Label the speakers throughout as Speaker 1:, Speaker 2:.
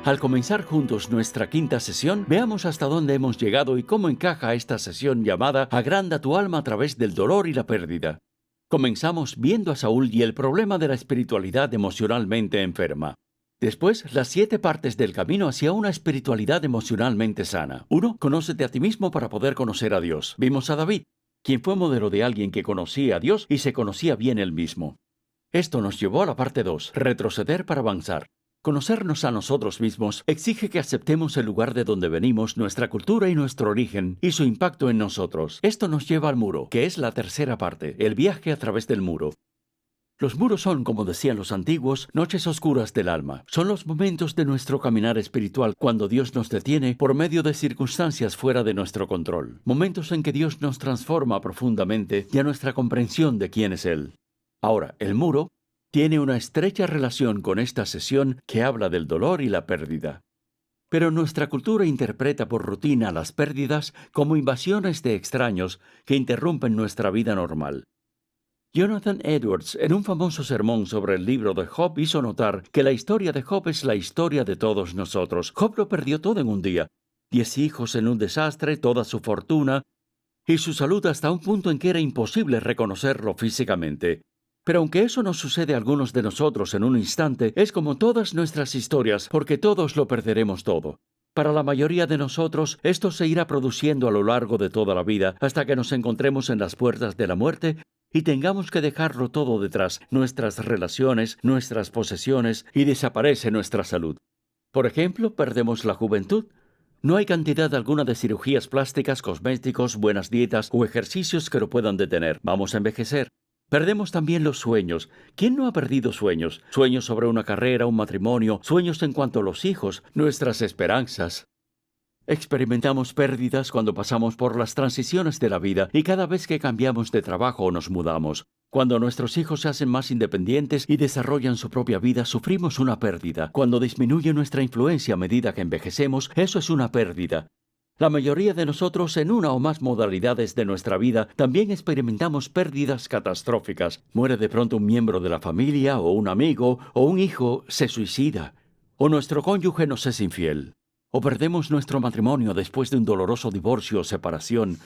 Speaker 1: Al comenzar juntos nuestra quinta sesión, veamos hasta dónde hemos llegado y cómo encaja esta sesión llamada Agranda tu alma a través del dolor y la pérdida. Comenzamos viendo a Saúl y el problema de la espiritualidad emocionalmente enferma. Después, las 7 partes del camino hacia una espiritualidad emocionalmente sana. 1. Conócete a ti mismo para poder conocer a Dios. Vimos a David, quien fue modelo de alguien que conocía a Dios y se conocía bien él mismo. Esto nos llevó a la parte 2, retroceder para avanzar. Conocernos a nosotros mismos exige que aceptemos el lugar de donde venimos, nuestra cultura y nuestro origen, y su impacto en nosotros. Esto nos lleva al muro, que es la tercera parte, el viaje a través del muro. Los muros son, como decían los antiguos, noches oscuras del alma. Son los momentos de nuestro caminar espiritual cuando Dios nos detiene por medio de circunstancias fuera de nuestro control. Momentos en que Dios nos transforma profundamente y a nuestra comprensión de quién es Él. Ahora, el muro tiene una estrecha relación con esta sesión que habla del dolor y la pérdida. Pero nuestra cultura interpreta por rutina las pérdidas como invasiones de extraños que interrumpen nuestra vida normal. Jonathan Edwards, en un famoso sermón sobre el libro de Job, hizo notar que la historia de Job es la historia de todos nosotros. Job lo perdió todo en un día. 10 hijos en un desastre, toda su fortuna y su salud hasta un punto en que era imposible reconocerlo físicamente. Pero aunque eso nos sucede a algunos de nosotros en un instante, es como todas nuestras historias, porque todos lo perderemos todo. Para la mayoría de nosotros, esto se irá produciendo a lo largo de toda la vida, hasta que nos encontremos en las puertas de la muerte y tengamos que dejarlo todo detrás, nuestras relaciones, nuestras posesiones, y desaparece nuestra salud. Por ejemplo, perdemos la juventud. No hay cantidad alguna de cirugías plásticas, cosméticos, buenas dietas o ejercicios que lo puedan detener. Vamos a envejecer. Perdemos también los sueños. ¿Quién no ha perdido sueños? Sueños sobre una carrera, un matrimonio, sueños en cuanto a los hijos, nuestras esperanzas. Experimentamos pérdidas cuando pasamos por las transiciones de la vida y cada vez que cambiamos de trabajo o nos mudamos. Cuando nuestros hijos se hacen más independientes y desarrollan su propia vida, sufrimos una pérdida. Cuando disminuye nuestra influencia a medida que envejecemos, eso es una pérdida. La mayoría de nosotros, en una o más modalidades de nuestra vida, también experimentamos pérdidas catastróficas. Muere de pronto un miembro de la familia, o un amigo, o un hijo se suicida, o nuestro cónyuge nos es infiel, o perdemos nuestro matrimonio después de un doloroso divorcio o separación,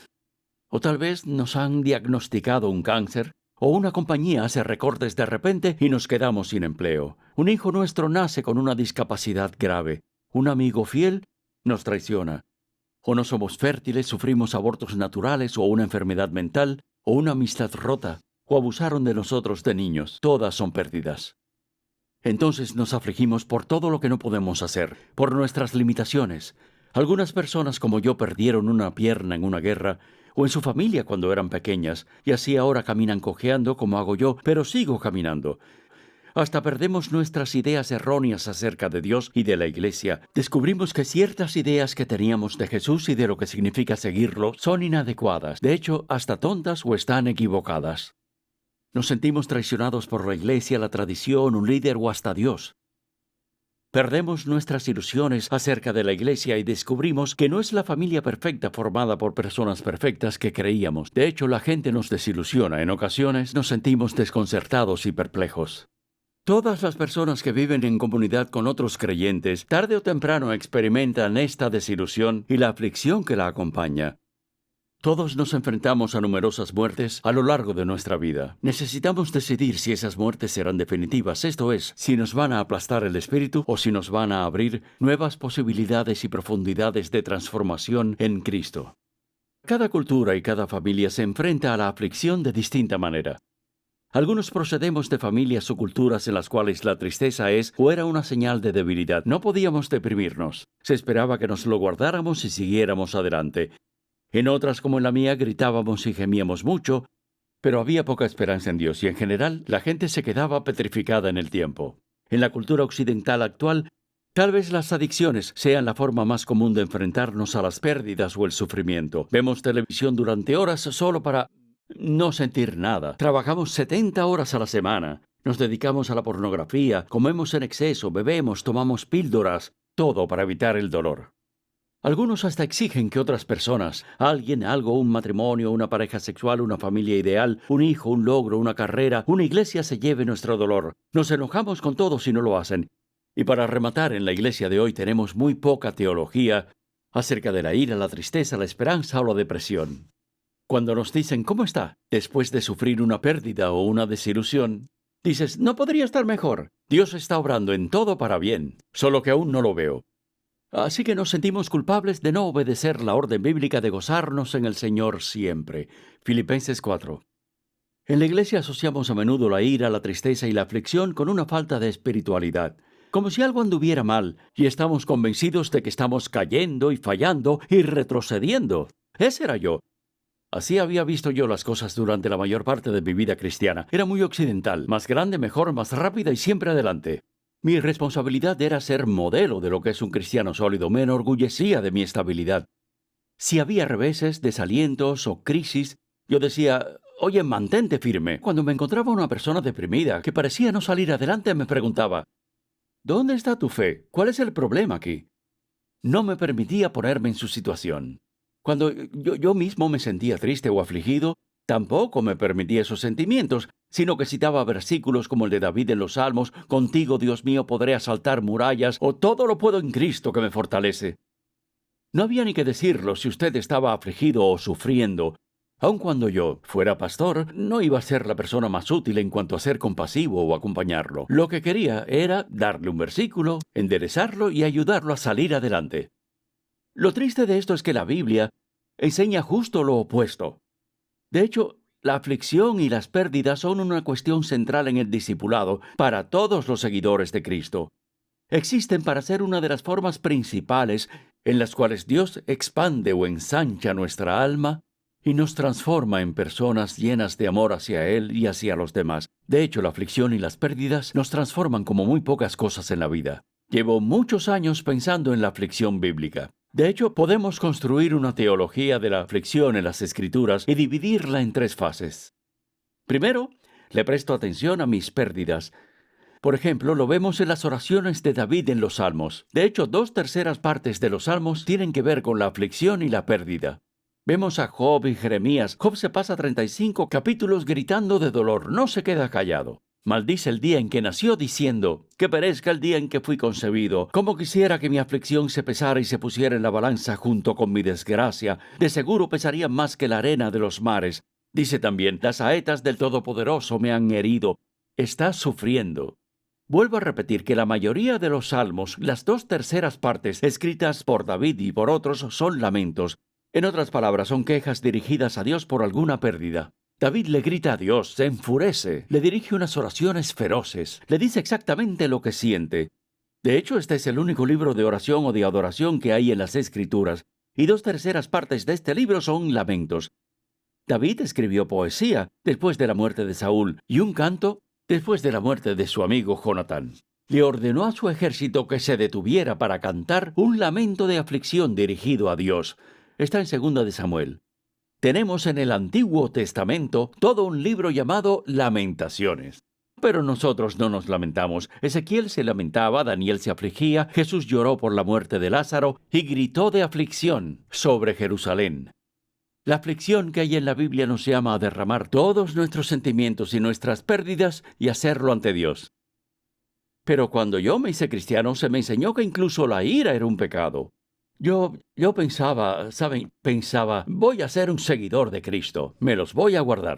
Speaker 1: o tal vez nos han diagnosticado un cáncer, o una compañía hace recortes de repente y nos quedamos sin empleo. Un hijo nuestro nace con una discapacidad grave. Un amigo fiel nos traiciona. O no somos fértiles, sufrimos abortos naturales o una enfermedad mental, o una amistad rota, o abusaron de nosotros de niños. Todas son pérdidas. Entonces nos afligimos por todo lo que no podemos hacer, por nuestras limitaciones. Algunas personas como yo perdieron una pierna en una guerra, o en su familia cuando eran pequeñas, y así ahora caminan cojeando como hago yo, pero sigo caminando. Hasta perdemos nuestras ideas erróneas acerca de Dios y de la Iglesia. Descubrimos que ciertas ideas que teníamos de Jesús y de lo que significa seguirlo son inadecuadas, de hecho, hasta tontas o están equivocadas. Nos sentimos traicionados por la Iglesia, la tradición, un líder o hasta Dios. Perdemos nuestras ilusiones acerca de la Iglesia y descubrimos que no es la familia perfecta formada por personas perfectas que creíamos. De hecho, la gente nos desilusiona. En ocasiones nos sentimos desconcertados y perplejos. Todas las personas que viven en comunidad con otros creyentes, tarde o temprano experimentan esta desilusión y la aflicción que la acompaña. Todos nos enfrentamos a numerosas muertes a lo largo de nuestra vida. Necesitamos decidir si esas muertes serán definitivas, esto es, si nos van a aplastar el espíritu o si nos van a abrir nuevas posibilidades y profundidades de transformación en Cristo. Cada cultura y cada familia se enfrenta a la aflicción de distinta manera. Algunos procedemos de familias o culturas en las cuales la tristeza es o era una señal de debilidad. No podíamos deprimirnos. Se esperaba que nos lo guardáramos y siguiéramos adelante. En otras, como en la mía, gritábamos y gemíamos mucho, pero había poca esperanza en Dios y en general la gente se quedaba petrificada en el tiempo. En la cultura occidental actual, tal vez las adicciones sean la forma más común de enfrentarnos a las pérdidas o el sufrimiento. Vemos televisión durante horas solo para no sentir nada. Trabajamos 70 horas a la semana. Nos dedicamos a la pornografía, comemos en exceso, bebemos, tomamos píldoras, todo para evitar el dolor. Algunos hasta exigen que otras personas, alguien, algo, un matrimonio, una pareja sexual, una familia ideal, un hijo, un logro, una carrera, una iglesia se lleve nuestro dolor. Nos enojamos con todos si no lo hacen. Y para rematar, en la iglesia de hoy tenemos muy poca teología acerca de la ira, la tristeza, la esperanza o la depresión. Cuando nos dicen ¿cómo está?, después de sufrir una pérdida o una desilusión, dices, no podría estar mejor. Dios está obrando en todo para bien, solo que aún no lo veo. Así que nos sentimos culpables de no obedecer la orden bíblica de gozarnos en el Señor siempre. Filipenses 4. En la iglesia asociamos a menudo la ira, la tristeza y la aflicción con una falta de espiritualidad, como si algo anduviera mal, y estamos convencidos de que estamos cayendo y fallando y retrocediendo. Ese era yo. Así había visto yo las cosas durante la mayor parte de mi vida cristiana. Era muy occidental, más grande, mejor, más rápida y siempre adelante. Mi responsabilidad era ser modelo de lo que es un cristiano sólido. Me enorgullecía de mi estabilidad. Si había reveses, desalientos o crisis, yo decía, oye, mantente firme. Cuando me encontraba una persona deprimida que parecía no salir adelante, me preguntaba, ¿dónde está tu fe? ¿Cuál es el problema aquí? No me permitía ponerme en su situación. Cuando yo mismo me sentía triste o afligido, tampoco me permitía esos sentimientos, sino que citaba versículos como el de David en los Salmos, contigo, Dios mío, podré asaltar murallas, o todo lo puedo en Cristo que me fortalece. No había ni que decirlo si usted estaba afligido o sufriendo. Aun cuando yo fuera pastor, no iba a ser la persona más útil en cuanto a ser compasivo o acompañarlo. Lo que quería era darle un versículo, enderezarlo y ayudarlo a salir adelante. Lo triste de esto es que la Biblia enseña justo lo opuesto. De hecho, la aflicción y las pérdidas son una cuestión central en el discipulado para todos los seguidores de Cristo. Existen para ser una de las formas principales en las cuales Dios expande o ensancha nuestra alma y nos transforma en personas llenas de amor hacia Él y hacia los demás. De hecho, la aflicción y las pérdidas nos transforman como muy pocas cosas en la vida. Llevo muchos años pensando en la aflicción bíblica. De hecho, podemos construir una teología de la aflicción en las Escrituras y dividirla en 3 fases. Primero, le presto atención a mis pérdidas. Por ejemplo, lo vemos en las oraciones de David en los Salmos. De hecho, 2/3 partes de los Salmos tienen que ver con la aflicción y la pérdida. Vemos a Job y Jeremías. Job se pasa 35 capítulos gritando de dolor, no se queda callado. Maldice el día en que nació diciendo, que perezca el día en que fui concebido. Cómo quisiera que mi aflicción se pesara y se pusiera en la balanza junto con mi desgracia. De seguro pesaría más que la arena de los mares. Dice también, las saetas del Todopoderoso me han herido. Está sufriendo. Vuelvo a repetir que la mayoría de los salmos, las 2/3 partes escritas por David y por otros, son lamentos. En otras palabras, son quejas dirigidas a Dios por alguna pérdida. David le grita a Dios, se enfurece, le dirige unas oraciones feroces, le dice exactamente lo que siente. De hecho, este es el único libro de oración o de adoración que hay en las Escrituras, y 2/3 partes de este libro son lamentos. David escribió poesía después de la muerte de Saúl y un canto después de la muerte de su amigo Jonatán. Le ordenó a su ejército que se detuviera para cantar un lamento de aflicción dirigido a Dios. Está en 2 de Samuel. Tenemos en el Antiguo Testamento todo un libro llamado Lamentaciones. Pero nosotros no nos lamentamos. Ezequiel se lamentaba, Daniel se afligía, Jesús lloró por la muerte de Lázaro y gritó de aflicción sobre Jerusalén. La aflicción que hay en la Biblia nos llama a derramar todos nuestros sentimientos y nuestras pérdidas y hacerlo ante Dios. Pero cuando yo me hice cristiano, se me enseñó que incluso la ira era un pecado. Yo pensaba, ¿saben? Pensaba, voy a ser un seguidor de Cristo, me los voy a guardar.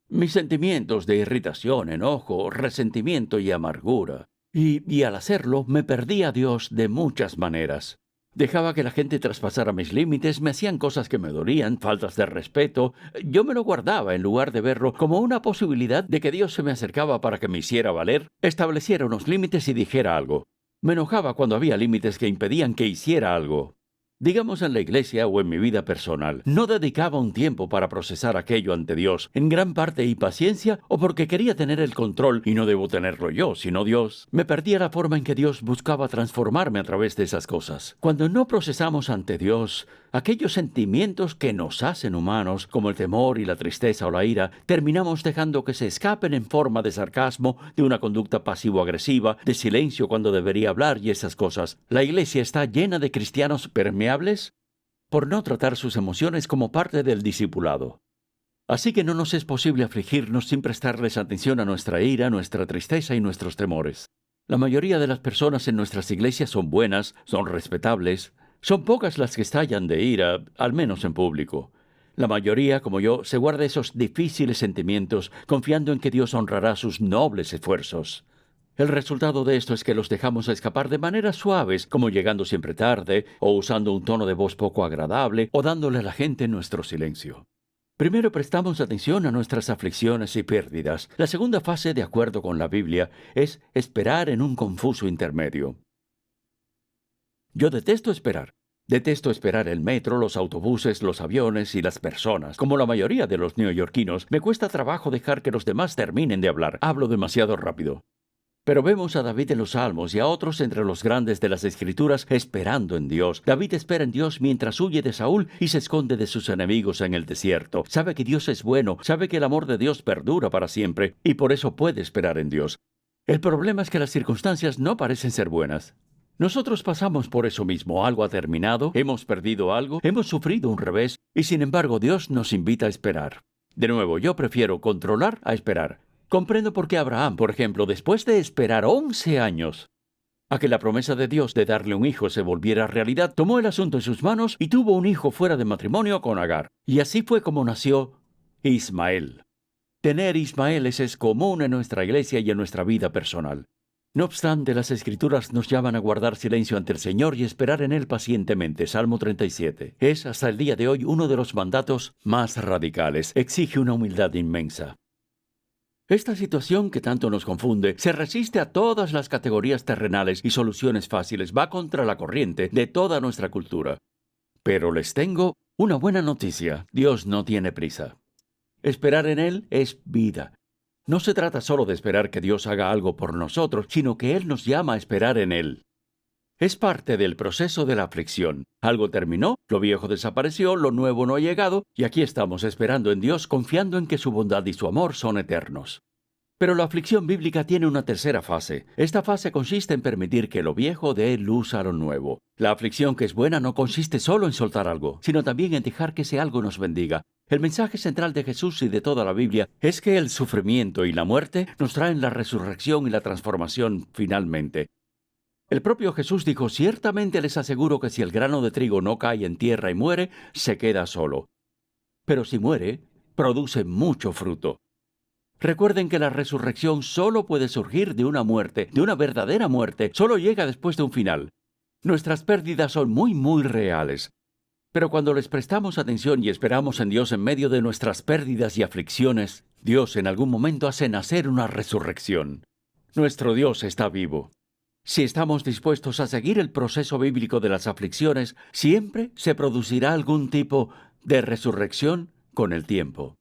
Speaker 1: Mis sentimientos de irritación, enojo, resentimiento y amargura. Y al hacerlo, me perdí a Dios de muchas maneras. Dejaba que la gente traspasara mis límites, me hacían cosas que me dolían, faltas de respeto. Yo me lo guardaba en lugar de verlo como una posibilidad de que Dios se me acercaba para que me hiciera valer, estableciera unos límites y dijera algo. Me enojaba cuando había límites que impedían que hiciera algo. Digamos en la iglesia o en mi vida personal, no dedicaba un tiempo para procesar aquello ante Dios, en gran parte impaciencia o porque quería tener el control y no debo tenerlo yo, sino Dios. Me perdía la forma en que Dios buscaba transformarme a través de esas cosas. Cuando no procesamos ante Dios aquellos sentimientos que nos hacen humanos, como el temor y la tristeza o la ira, terminamos dejando que se escapen en forma de sarcasmo, de una conducta pasivo-agresiva, de silencio cuando debería hablar y esas cosas. La iglesia está llena de cristianos permeables por no tratar sus emociones como parte del discipulado. Así que no nos es posible afligirnos sin prestarles atención a nuestra ira, nuestra tristeza y nuestros temores. La mayoría de las personas en nuestras iglesias son buenas, son respetables. Son pocas las que estallan de ira, al menos en público. La mayoría, como yo, se guarda esos difíciles sentimientos, confiando en que Dios honrará sus nobles esfuerzos. El resultado de esto es que los dejamos escapar de maneras suaves, como llegando siempre tarde, o usando un tono de voz poco agradable, o dándole a la gente nuestro silencio. Primero prestamos atención a nuestras aflicciones y pérdidas. La segunda fase, de acuerdo con la Biblia, es esperar en un confuso intermedio. Yo detesto esperar. Detesto esperar el metro, los autobuses, los aviones y las personas. Como la mayoría de los neoyorquinos, me cuesta trabajo dejar que los demás terminen de hablar. Hablo demasiado rápido. Pero vemos a David en los Salmos y a otros entre los grandes de las Escrituras esperando en Dios. David espera en Dios mientras huye de Saúl y se esconde de sus enemigos en el desierto. Sabe que Dios es bueno, sabe que el amor de Dios perdura para siempre y por eso puede esperar en Dios. El problema es que las circunstancias no parecen ser buenas. Nosotros pasamos por eso mismo. Algo ha terminado, hemos perdido algo, hemos sufrido un revés y sin embargo Dios nos invita a esperar. De nuevo, yo prefiero controlar a esperar. Comprendo por qué Abraham, por ejemplo, después de esperar 11 años a que la promesa de Dios de darle un hijo se volviera realidad, tomó el asunto en sus manos y tuvo un hijo fuera de matrimonio con Agar. Y así fue como nació Ismael. Tener Ismaeles es común en nuestra iglesia y en nuestra vida personal. No obstante, las Escrituras nos llaman a guardar silencio ante el Señor y esperar en Él pacientemente. Salmo 37. Es hasta el día de hoy uno de los mandatos más radicales. Exige una humildad inmensa. Esta situación que tanto nos confunde se resiste a todas las categorías terrenales y soluciones fáciles. Va contra la corriente de toda nuestra cultura. Pero les tengo una buena noticia. Dios no tiene prisa. Esperar en Él es vida. No se trata solo de esperar que Dios haga algo por nosotros, sino que Él nos llama a esperar en Él. Es parte del proceso de la aflicción. Algo terminó, lo viejo desapareció, lo nuevo no ha llegado, y aquí estamos esperando en Dios, confiando en que su bondad y su amor son eternos. Pero la aflicción bíblica tiene una tercera fase. Esta fase consiste en permitir que lo viejo dé luz a lo nuevo. La aflicción que es buena no consiste solo en soltar algo, sino también en dejar que ese algo nos bendiga. El mensaje central de Jesús y de toda la Biblia es que el sufrimiento y la muerte nos traen la resurrección y la transformación finalmente. El propio Jesús dijo: ciertamente les aseguro que si el grano de trigo no cae en tierra y muere, se queda solo. Pero si muere, produce mucho fruto. Recuerden que la resurrección solo puede surgir de una muerte, de una verdadera muerte, solo llega después de un final. Nuestras pérdidas son muy reales. Pero cuando les prestamos atención y esperamos en Dios en medio de nuestras pérdidas y aflicciones, Dios en algún momento hace nacer una resurrección. Nuestro Dios está vivo. Si estamos dispuestos a seguir el proceso bíblico de las aflicciones, siempre se producirá algún tipo de resurrección con el tiempo.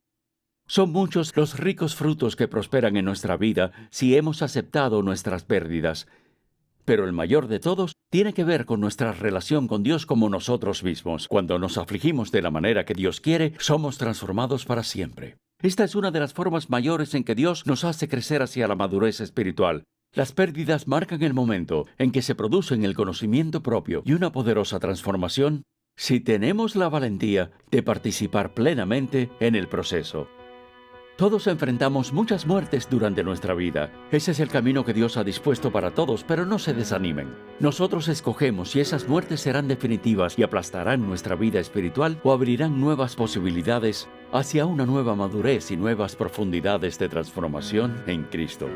Speaker 1: Son muchos los ricos frutos que prosperan en nuestra vida si hemos aceptado nuestras pérdidas. Pero el mayor de todos tiene que ver con nuestra relación con Dios como nosotros mismos. Cuando nos afligimos de la manera que Dios quiere, somos transformados para siempre. Esta es una de las formas mayores en que Dios nos hace crecer hacia la madurez espiritual. Las pérdidas marcan el momento en que se producen el conocimiento propio y una poderosa transformación si tenemos la valentía de participar plenamente en el proceso. Todos enfrentamos muchas muertes durante nuestra vida. Ese es el camino que Dios ha dispuesto para todos, pero no se desanimen. Nosotros escogemos si esas muertes serán definitivas y aplastarán nuestra vida espiritual o abrirán nuevas posibilidades hacia una nueva madurez y nuevas profundidades de transformación en Cristo.